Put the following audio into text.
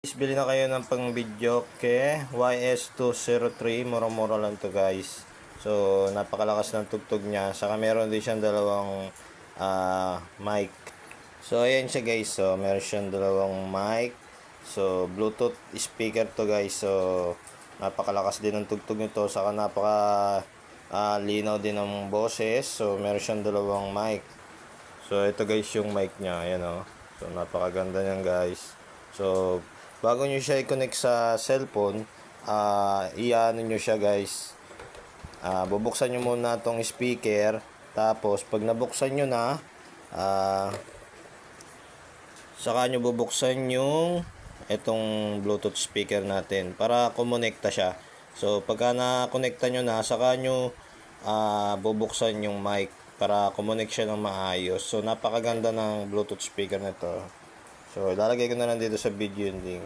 Bili na kayo ng pang video ke YS203, mura-mura lang to guys. So napakalakas ng tugtog niya, saka meron din siyang dalawang mic. So ayan siya guys, so meron siyang dalawang mic, so Bluetooth speaker to guys. So napakalakas din ng tugtog nito, saka napaka linaw din ng boses. So meron siyang dalawang mic. So ito guys yung mic niya, ayan o. So napakaganda niyan guys. So bago nyo siya i-connect sa cellphone, i-ano nyo siya guys. Bubuksan nyo muna tong speaker. Tapos pag nabuksan nyo na, saka nyo bubuksan yung itong Bluetooth speaker natin para kumonekta siya. So pagka na-connecta nyo na, saka nyo bubuksan yung mic para kumonek siya ng maayos. So napakaganda ng Bluetooth speaker nito. So ilalagay ko na lang dito sa video yung link.